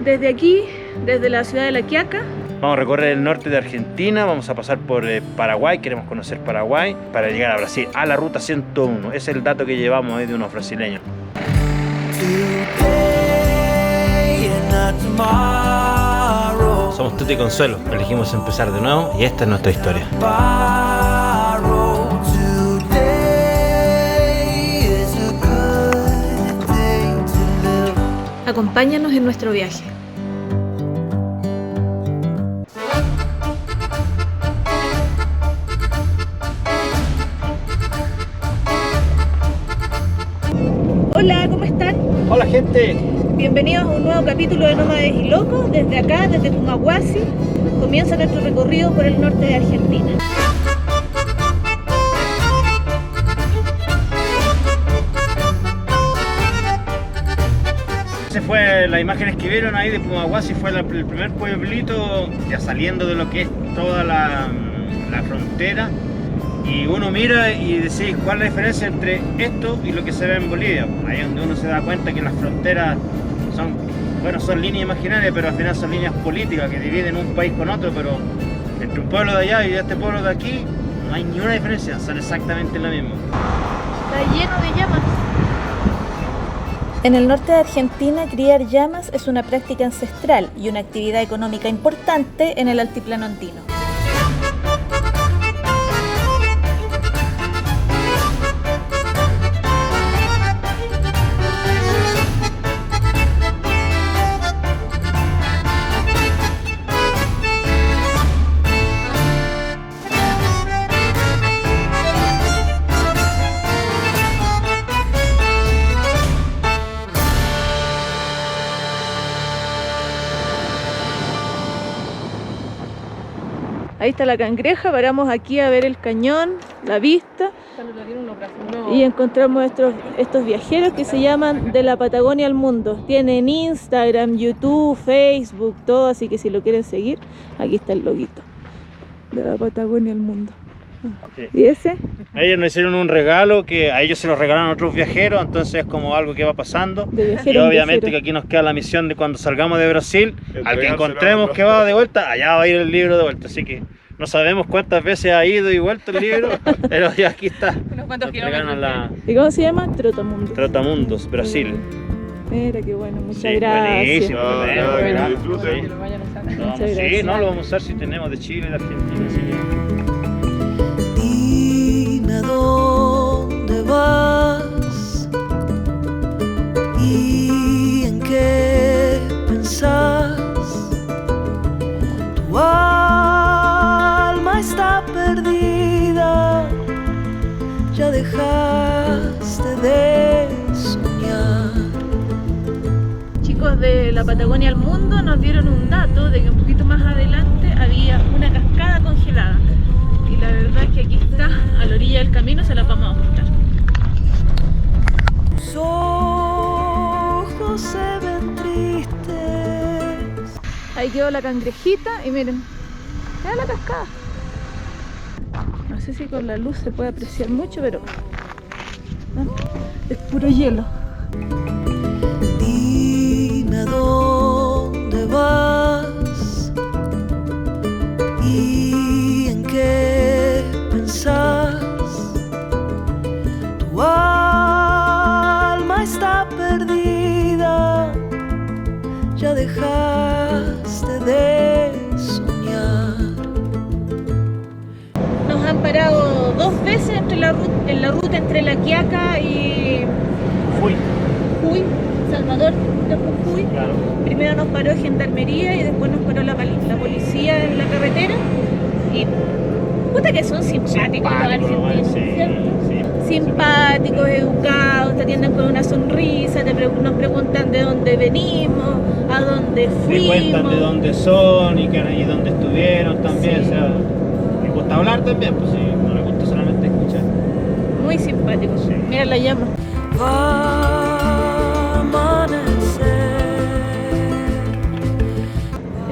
Desde aquí, desde la ciudad de La Quiaca, vamos a recorrer el norte de Argentina, vamos a pasar por Paraguay, queremos conocer Paraguay, para llegar a Brasil, a la ruta 101. Ese es el dato que llevamos ahí de unos brasileños. Somos Tuti y Consuelo, elegimos empezar de nuevo y esta es nuestra historia. acompáñanos en nuestro viaje. Hola, ¿cómo están? Hola gente. Bienvenidos a un nuevo capítulo de Nómades y Locos. Desde acá, desde Pumahuasi, comienza nuestro recorrido por el norte de Argentina. Esa fue las imágenes que vieron ahí de Pumahuasi, fue el primer pueblito ya saliendo de lo que es toda la frontera. Y uno mira y dice, ¿cuál es la diferencia entre esto y lo que se ve en Bolivia? Ahí es donde uno se da cuenta que las fronteras son líneas imaginarias, pero al final son líneas políticas que dividen un país con otro, pero entre un pueblo de allá y este pueblo de aquí no hay ninguna diferencia, son exactamente lo mismo. Está lleno de llamas. En el norte de Argentina, criar llamas es una práctica ancestral y una actividad económica importante en el altiplano andino. Ahí está la Cangreja, paramos aquí a ver el cañón, la vista, y encontramos estos viajeros que se llaman De la Patagonia al Mundo. Tienen Instagram, YouTube, Facebook, todo, así que si lo quieren seguir, aquí está el loguito. De la Patagonia al Mundo. Sí. ¿Y ese? Ellos nos hicieron un regalo que a ellos se lo regalaron a otros viajeros, entonces es como algo que va pasando. De viajero Y en obviamente viajero. que aquí nos queda la misión de cuando salgamos de Brasil, al que encontremos que va de vuelta, allá va a ir el libro de vuelta. Así que no sabemos cuántas veces ha ido y vuelto el libro, pero ya aquí está. Unos cuantos Nos entregaron la ¿Y cómo se llama? Trotamundo. Trotamundos, Brasil. Mira, qué bueno, muchas Sí, gracias. buenísimo. Bueno, Sí. Muchas Sí, gracias. no lo vamos a usar si tenemos de Chile y de Argentina. Así que... Dime a dónde vas y en qué pensás. Tu alma está perdida, ya dejaste de soñar. Chicos de la Patagonia al Mundo nos dieron un dato de que un poquito más adelante había una cascada congelada. Y la verdad es que aquí está, a la orilla del camino, se las vamos a mostrar. Tus ojos se ven tristes. Ahí quedó la cangrejita y miren, está la cascada. No sé si con la luz se puede apreciar mucho, pero es puro hielo. Dime a dónde vas y en qué pensás. Tu alma está perdida, ya dejaste de soñar. Nos han parado dos veces en la ruta entre La Quiaca y Fui. Jujuy, Salvador de Jujuy. Claro. Primero nos paró Gendarmería y después nos paró la policía en la carretera. Y puta que son simpáticos los argentinos, Sí, ¿cierto? sí. Simpáticos, educados, te atienden con una sonrisa, nos preguntan de dónde venimos, a dónde Me fuimos. cuentan de dónde son y dónde estuvieron también. Sí. O sea, me gusta hablar también, pues sí, no me gusta solamente escuchar. Muy simpáticos. Sí. Mira la llama. Va a amanecer.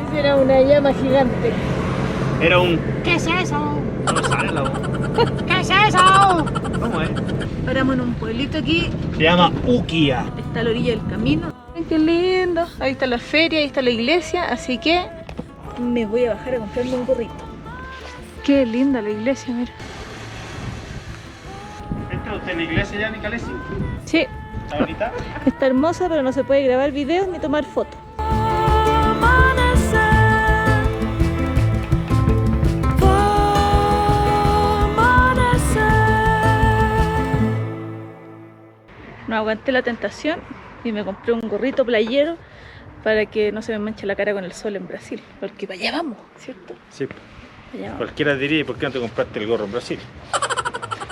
Esa era una llama gigante. Era un... ¿Qué es eso? No me sale la voz. ¿Qué es eso? ¿Cómo es? Paramos en un pueblito aquí, Se llama Uquia. está a la orilla del camino. Ven qué lindo. Ahí está la feria, ahí está la iglesia, así que me voy a bajar a comprarme un gorrito. Qué linda la iglesia, mira. ¿Entra usted en la iglesia ya, Nicalesi? Sí. ¿Está bonita? Está hermosa, pero no se puede grabar videos ni tomar fotos. No aguanté la tentación y me compré un gorrito playero para que no se me manche la cara con el sol en Brasil, porque para allá vamos, ¿cierto? Sí. Para allá vamos. Cualquiera diría, ¿por qué no te compraste el gorro en Brasil?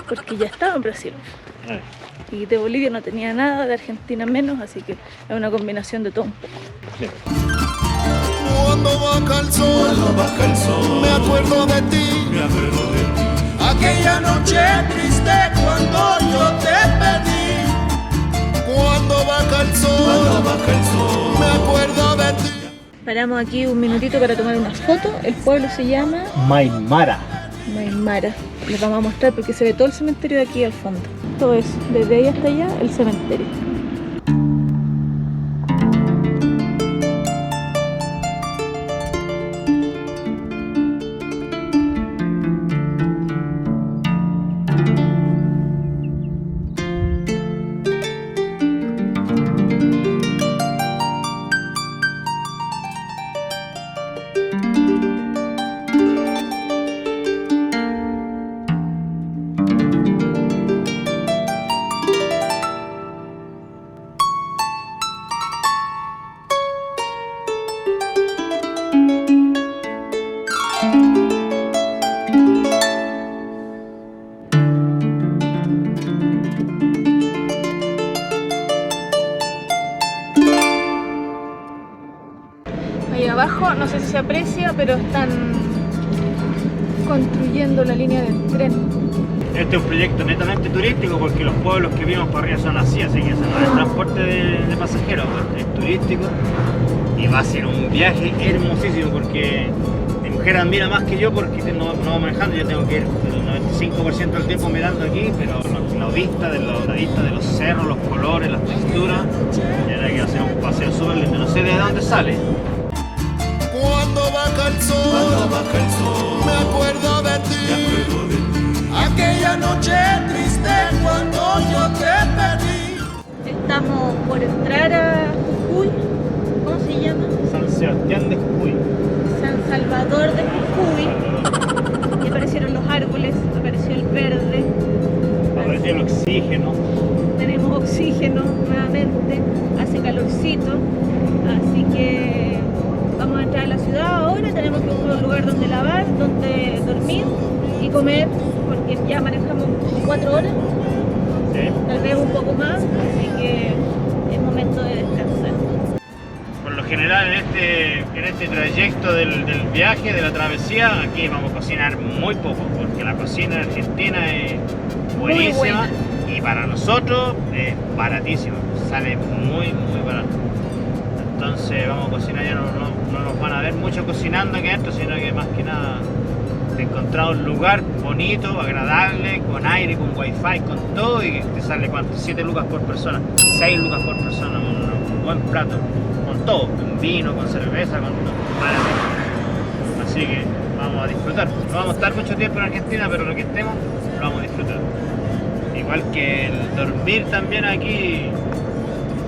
Porque ya estaba en Brasil. Ay. Y de Bolivia no tenía nada, de Argentina menos, así que es una combinación de todo un poco. Bien. Cuando baja el sol, me acuerdo de ti, aquella noche triste cuando yo te pedí. Cuando baja el sol, me acuerdo de ti. Paramos aquí un minutito para tomar unas fotos. El pueblo se llama Maimara. Maimara. Les vamos a mostrar porque se ve todo el cementerio de aquí al fondo. Todo eso, desde ahí hasta allá, el cementerio. Ahí abajo, no sé si se aprecia, pero están construyendo la línea del tren. Este es un proyecto netamente turístico porque los pueblos que vimos para arriba son así que eso no es transporte de pasajeros, es turístico y va a ser un viaje hermosísimo porque mi mujer admira más que yo porque no manejando, yo tengo que ir el 95% del tiempo mirando aquí, pero la vista de los cerros, los colores, las texturas, y ahora que hacer un paseo súper lindo, no sé de dónde sale. Cuando baja el sol, me acuerdo de ti, aquella noche triste cuando yo te pedí. Estamos por entrar a Jujuy. ¿Cómo se llama? San Sebastián de Jujuy. San Salvador de Jujuy. Y aparecieron los árboles, apareció el verde. Apareció el oxígeno. Tenemos oxígeno nuevamente, hace calorcito, así que vamos a entrar a la ciudad ahora. Tenemos que buscar un lugar donde lavar, donde dormir y comer, porque ya manejamos 4 horas, ¿Sí? tal vez un poco más, así que es momento de descansar. Por lo general en este trayecto del viaje, de la travesía, aquí vamos a cocinar muy poco, porque la cocina argentina es buenísima y para nosotros es baratísima, sale muy barato. Entonces vamos a cocinar, ya no nos van a ver mucho cocinando aquí adentro, sino que más que nada de encontrar un lugar bonito, agradable, con aire, con wifi, con todo, y te sale ¿cuánto? 7 lucas por persona, 6 lucas por persona, un buen plato, con todo, con vino, con cerveza, con todo, barato. Así que vamos a disfrutar. No vamos a estar mucho tiempo en Argentina, pero lo que estemos lo vamos a disfrutar. Igual que el dormir también aquí.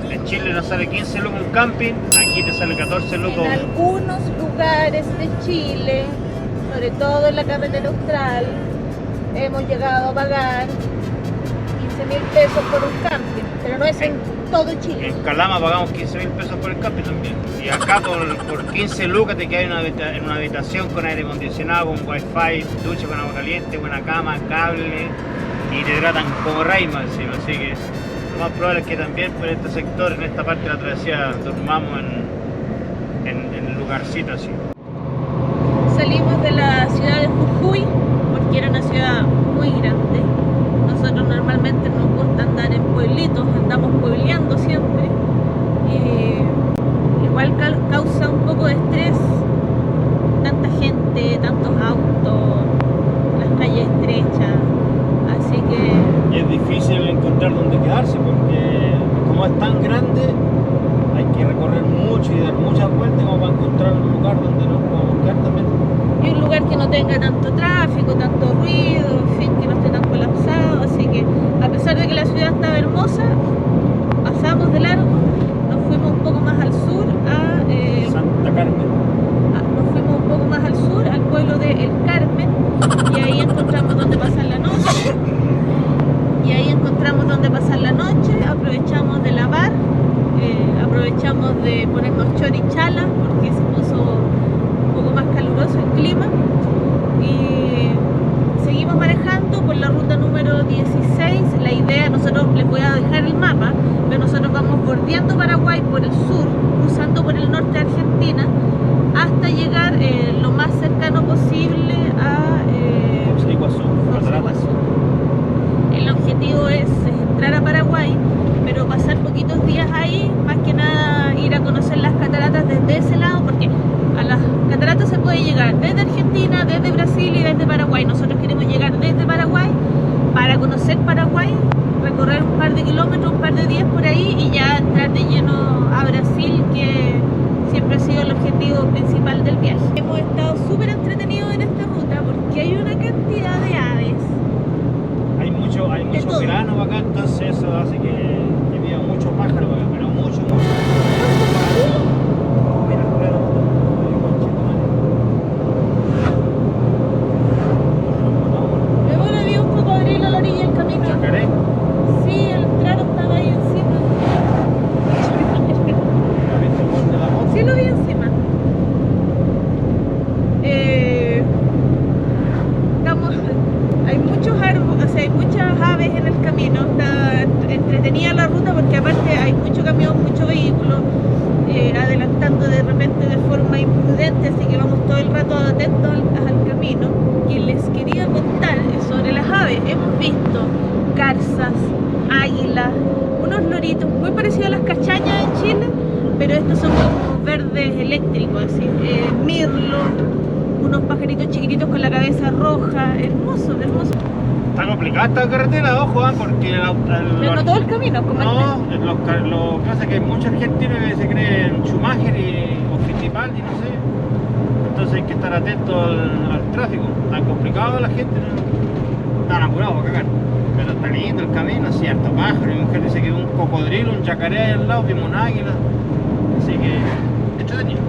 En Chile nos sale 15 lucas un camping, aquí te sale 14 lucas. En algunos lugares de Chile, sobre todo en la carretera austral, hemos llegado a pagar 15.000 pesos por un camping, pero no es en todo Chile. En Calama pagamos 15.000 pesos por el camping también. Y acá por 15 lucas te quedas en una habitación con aire acondicionado, con wifi, ducha con agua caliente, buena cama, cable, y te tratan como reina encima, así que lo más probable es que también por este sector, en esta parte de la travesía, dormamos en lugarcitos así. Salimos de la ciudad de Jujuy porque era una ciudad muy grande. Nosotros normalmente nos gusta andar en pueblitos, andamos puebleando siempre. Igual causa un poco de estrés, tanta gente, tantos autos, las calles estrechas, así que... Y es difícil encontrar dónde quedarse porque como es tan grande, hay que recorrer mucho y dar muchas vueltas como para encontrar un lugar donde nos podamos quedar también. Y un lugar que no tenga tanto tráfico, tanto ruido, en fin, que no esté tan colapsado. Así que a pesar de que la ciudad estaba hermosa, pasamos de largo, nos fuimos un poco más al sur Santa Carmen. nos fuimos un poco más al sur, al pueblo de El Carmen, y ahí encontramos donde pasar la noche. Aprovechamos de lavar, aprovechamos de ponernos chorichalas porque se puso un poco más caluroso el clima, y seguimos manejando por la ruta número 16. La idea, nosotros les voy a dejar el mapa, pero nosotros vamos bordeando Paraguay por el sur, cruzando por el norte de Argentina, hasta llegar lo más cercano posible a Iguazú. El objetivo es entrar a Paraguay, pero pasar poquitos días ahí, más que nada ir a conocer las cataratas desde ese lado, porque a las cataratas se puede llegar desde Argentina, desde Brasil y desde Paraguay. Nosotros queremos llegar desde Paraguay para conocer Paraguay, recorrer un par de kilómetros, un par de días por ahí y ya entrar de lleno a Brasil, que siempre ha sido el objetivo principal del viaje. Hemos estado súper entretenidos en esta ruta porque hay una cantidad de aves. Hay mucho grano acá, entonces eso hace que viva mucho pájaro, pero mucho. Mira, Bueno, había un cocodrilo a la orilla del camino. ¿Chacaré? Sí, el claro estaba ahí encima. ¿Has visto el monte de la moto? Sí, lo vi encima. Hay muchos árboles, o sea, hay muchas aves en el camino. Está entretenida la ruta porque aparte hay mucho camión, mucho vehículo, adelantando de repente de forma imprudente, así que vamos todo el rato atentos al camino. Y les quería contar sobre las aves. Hemos visto garzas, águilas, unos loritos muy parecidos a las cachañas en Chile, pero estos son como verdes eléctricos, es decir, mirlo, unos pajaritos chiquititos con la cabeza roja, hermoso, hermoso. Está complicada esta carretera, ojo, porque Pero no todo el camino, como lo que pasa es que hay muchos argentinos que se creen Schumacher o Fittipaldi, no sé. Entonces hay que estar atento al tráfico. Está complicado la gente, ¿no? Están apurados para cagar. Pero está lindo el camino, cierto, pájaro. Mi mujer dice que un cocodrilo, un yacaré ahí al lado, vimos un águila. Así que, entretenido.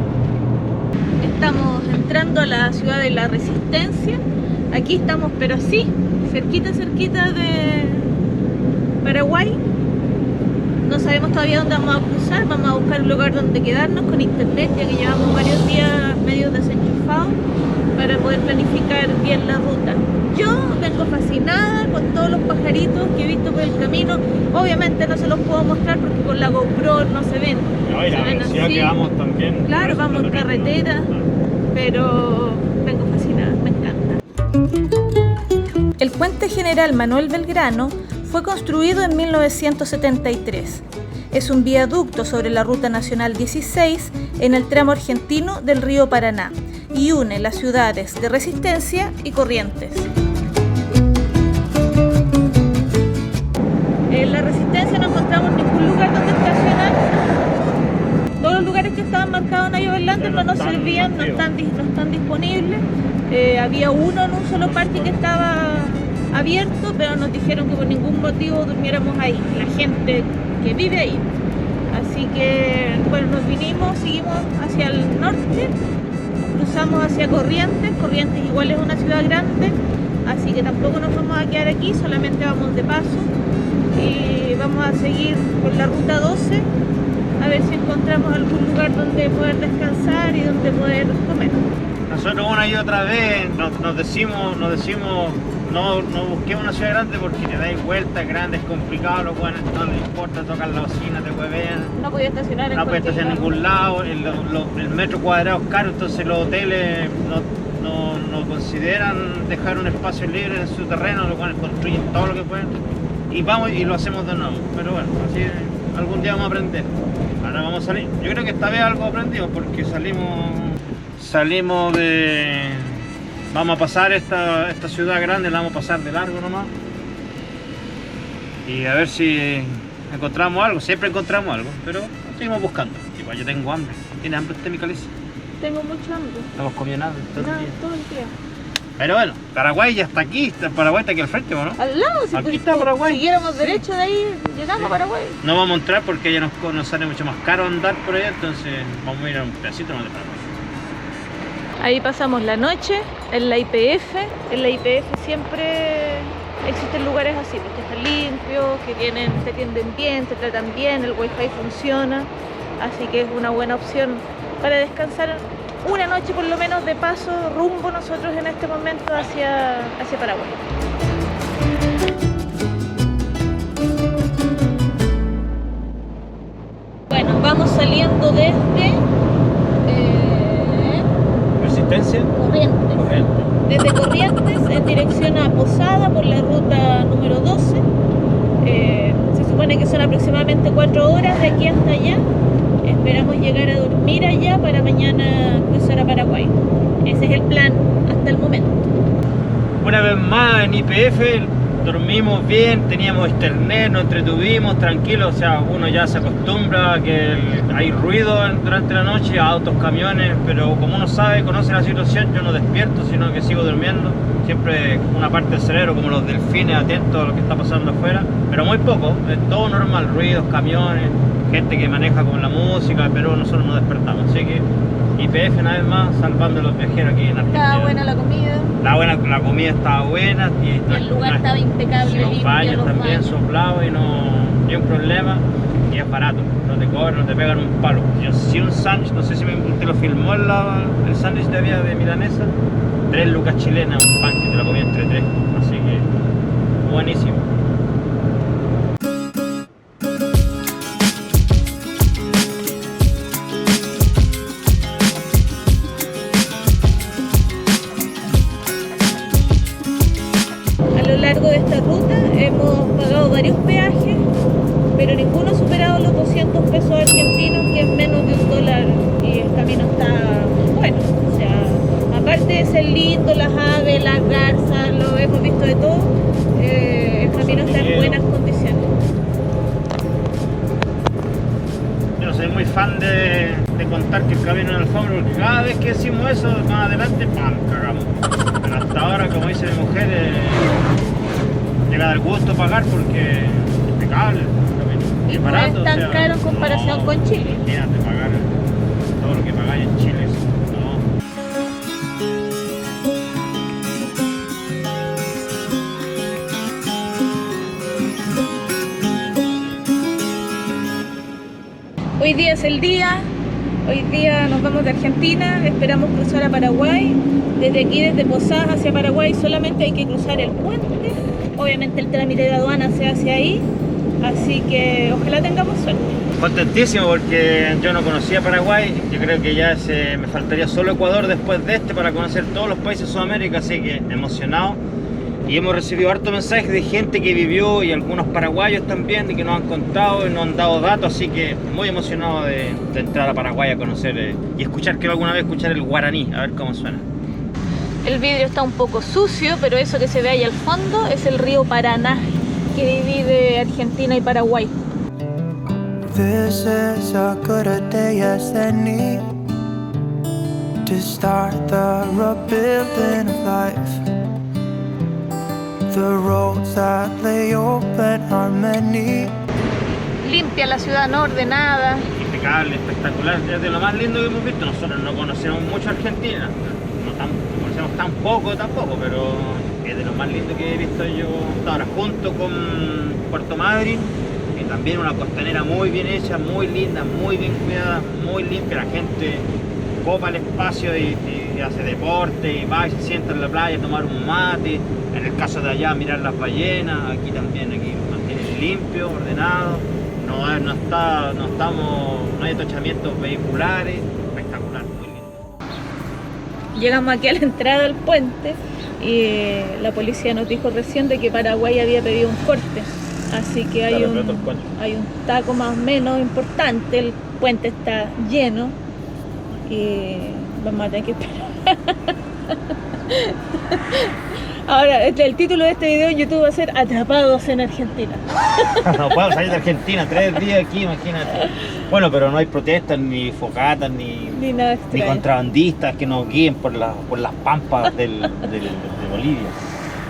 Estamos entrando a la ciudad de La Resistencia. Aquí estamos, pero sí, cerquita de Paraguay. No sabemos todavía dónde vamos a cruzar. Vamos a buscar un lugar donde quedarnos con internet, ya que llevamos varios días medio desenchufados, para poder planificar bien la ruta. Yo vengo fascinada con todos los pajaritos que he visto por el camino. Obviamente no se los puedo mostrar porque con la GoPro no se ven. No, y la velocidad que vamos también. Claro, vamos en carretera, pero vengo fascinada, me encanta. El Puente General Manuel Belgrano fue construido en 1973. Es un viaducto sobre la Ruta Nacional 16 en el tramo argentino del río Paraná y une las ciudades de Resistencia y Corrientes. En La Resistencia no encontramos ningún lugar donde estacionar. Todos los lugares que estaban marcados en Ayoverlander no nos servían, no están disponibles. Había uno en un solo parque que estaba abierto, pero nos dijeron que por ningún motivo durmiéramos ahí, la gente que vive ahí. Así que bueno, nos vinimos, seguimos hacia el norte, cruzamos hacia Corrientes. Corrientes igual es una ciudad grande, así que tampoco nos vamos a quedar aquí, solamente vamos de paso y vamos a seguir por la ruta 12 a ver si encontramos algún lugar donde poder descansar y donde poder comer. Nosotros una y otra vez nos decimos no busquemos una ciudad grande porque te dais vueltas grandes, complicado, los buenos no les importa, tocan la bocina, te huevean. No podía estacionar en no puedes estacionar en ningún lado, el metro cuadrado es caro, entonces los hoteles no consideran dejar un espacio libre en su terreno, los cuales construyen todo lo que pueden y vamos y lo hacemos de nuevo. Pero bueno, así algún día vamos a aprender. Ahora vamos a salir. Yo creo que esta vez algo aprendimos porque salimos de... Vamos a pasar esta ciudad grande, la vamos a pasar de largo nomás. Y a ver si encontramos algo, siempre encontramos algo, pero seguimos buscando. Igual yo tengo hambre. ¿Tiene hambre usted, mi Calicia? Tengo mucho hambre. No hemos comido nada todo el día. Todo el día. Pero bueno, Paraguay ya está aquí, Paraguay está aquí al frente, ¿no? Al lado, si aquí está Paraguay. Si siguiéramos derecho de ahí, llegamos a Paraguay. No vamos a entrar porque ya nos sale mucho más caro andar por allá, entonces vamos a ir a un pedacito más de Paraguay. Ahí pasamos la noche en la YPF. En la YPF siempre existen lugares así, porque están limpios, que te atienden bien, te tratan bien, el wifi funciona, así que es una buena opción para descansar una noche por lo menos de paso rumbo nosotros en este momento hacia Paraguay. Bueno, vamos saliendo desde ¿Resistencia? Corrientes. Desde Corrientes en dirección a Posada por la ruta número 12. Se supone que son aproximadamente 4 horas de aquí hasta allá. Esperamos llegar a dormir allá para mañana cruzar a Paraguay. Ese es el plan hasta el momento. Una vez más en YPF dormimos bien, teníamos internet, nos entretuvimos tranquilos, o sea, uno ya se acostumbra a que hay ruido durante la noche, autos, camiones, pero como uno sabe, conoce la situación, yo no despierto, sino que sigo durmiendo. Siempre una parte del cerebro, como los delfines, atentos a lo que está pasando afuera, pero muy poco, es todo normal, ruidos, camiones, gente que maneja con la música, pero nosotros nos despertamos, así que YPF una vez más salvando a los viajeros aquí en Argentina. Estaba buena la comida. La comida estaba buena y el lugar estaba impecable, los baños también soplados y no hay un problema, y es barato, no te cobran, no te pegan un palo. Yo sí un sándwich, no sé si te lo filmó el sándwich de había de milanesa, 3 lucas chilenas, un pan que te lo comí entre 3, así que buenísimo. A lo largo de esta ruta hemos pagado varios peajes, pero ninguno ha superado los 200 pesos argentinos, que es menos de $1, y el camino está bueno. O sea, aparte de ser lindo, las aves, las garzas, lo hemos visto de todo, el camino está en buenas condiciones. Yo no soy muy fan de contar que el camino en alfombra, porque cada vez que decimos eso, más adelante, ¡pam!, cagamos. Pero hasta ahora, como dice mi mujer, llega a dar gusto pagar porque es impecable. Y no es tan caro en comparación con Chile. Imagínate pagar todo lo que pagáis en Chile. Hoy día es el día. Hoy día nos vamos de Argentina, esperamos cruzar a Paraguay. Desde aquí, desde Posadas hacia Paraguay, solamente hay que cruzar el puente. Obviamente el trámite de aduana se hace ahí, así que ojalá tengamos suerte. Contentísimo porque yo no conocía Paraguay, yo creo que ya me faltaría solo Ecuador después de para conocer todos los países de Sudamérica, así que emocionado. Y hemos recibido hartos mensajes de gente que vivió y algunos paraguayos también, de que nos han contado y nos han dado datos, así que muy emocionado de entrar a Paraguay a conocer y escuchar, quiero alguna vez escuchar el guaraní, a ver cómo suena. El vidrio está un poco sucio, pero eso que se ve ahí al fondo es el río Paraná, que divide Argentina y Paraguay. This is a good day as any to start the rebuilding of life. The roads that lay open are many. Limpia la ciudad, no ordenada. Impecable, espectacular, es de lo más lindo que hemos visto. Nosotros no conocemos mucho Argentina, no conocemos tan poco tampoco, pero es de lo más lindo que he visto yo hasta ahora, junto con Puerto Madryn, que también una costanera muy bien hecha, muy linda, muy bien cuidada, muy limpia. La gente copa el espacio y hace deporte y va y se sienta en la playa a tomar un mate. En el caso de allá, mirar las ballenas. Aquí también, aquí mantiene limpio, ordenado. No hay atochamientos vehiculares. Espectacular, muy lindo. Llegamos aquí a la entrada del puente y la policía nos dijo recién de que Paraguay había pedido un corte. Así que hay un taco más o menos importante. El puente está lleno y vamos a tener que esperar Ahora, el título de este video en YouTube va a ser Atrapados en Argentina. No puedo salir de Argentina, 3 días aquí, imagínate. Bueno, pero no hay protestas, ni fogatas, ni nada ni extraño. contrabandistas que nos guíen por las pampas de Bolivia.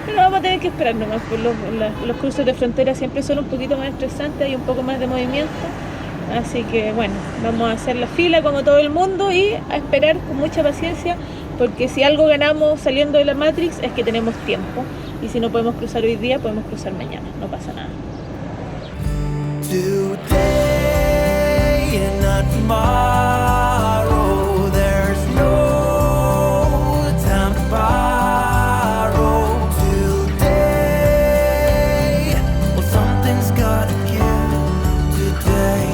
Pero vamos a tener que esperar nomás, por los cruces de frontera siempre son un poquito más estresantes y un poco más de movimiento. Así que bueno, vamos a hacer la fila como todo el mundo y a esperar con mucha paciencia, porque si algo ganamos saliendo de la Matrix es que tenemos tiempo. Y si no podemos cruzar hoy día, podemos cruzar mañana, no pasa nada. Today and not tomorrow, there's no time to borrow. Today, well, something's gotta give. Today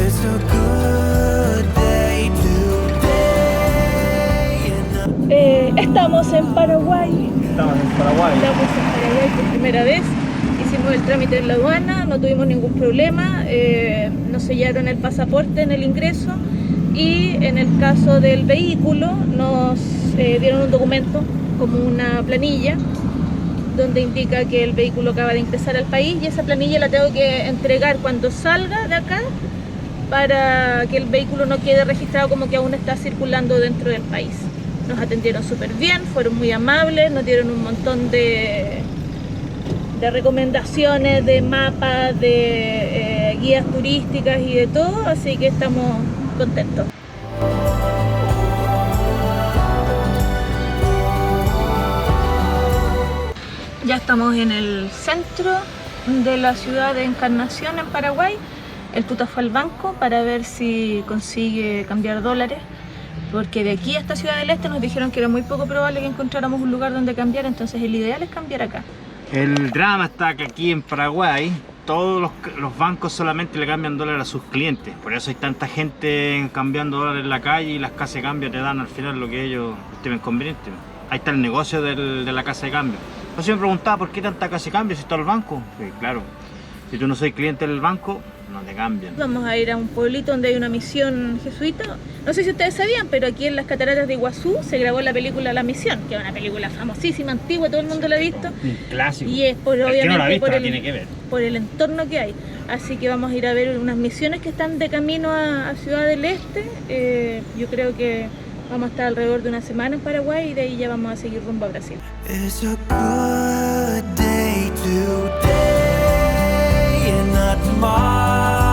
is a good day. Today. Estamos en Paraguay. Estamos en Paraguay. Estamos en Paraguay por primera vez. Hicimos el trámite en la aduana, no tuvimos ningún problema. Nos sellaron el pasaporte en el ingreso y en el caso del vehículo nos dieron un documento como una planilla donde indica que el vehículo acaba de ingresar al país, y esa planilla la tengo que entregar cuando salga de acá para que el vehículo no quede registrado como que aún está circulando dentro del país. Nos atendieron súper bien, fueron muy amables, nos dieron un montón de recomendaciones, de mapas, de guías turísticas y de todo, así que estamos contentos. Ya estamos en el centro de la ciudad de Encarnación, en Paraguay. El tuta fue al banco para ver si consigue cambiar dólares, porque de aquí a esta Ciudad del Este nos dijeron que era muy poco probable que encontráramos un lugar donde cambiar, entonces el ideal es cambiar acá. El drama está que aquí en Paraguay todos los bancos solamente le cambian dólares a sus clientes. Por eso hay tanta gente cambiando dólares en la calle, y las casas de cambio te dan al final lo que ellos estimen conveniente. Ahí está el negocio de la casa de cambio. Entonces me preguntaba por qué tanta casa de cambio si está el banco. Sí, claro, si tú no soy cliente del banco, no te cambian. Vamos a ir a un pueblito donde hay una misión jesuita. No sé si ustedes sabían, pero aquí en las cataratas de Iguazú se grabó la película La Misión, que es una película famosísima, antigua, todo el mundo la ha visto. Un clásico. Y es por, El que no la ha obviamente visto la tiene que ver. por el entorno que hay. Así que vamos a ir a ver unas misiones que están de camino a Ciudad del Este. Yo creo que vamos a estar alrededor de una semana en Paraguay y de ahí ya vamos a seguir rumbo a Brasil. It's a good day today and not tomorrow.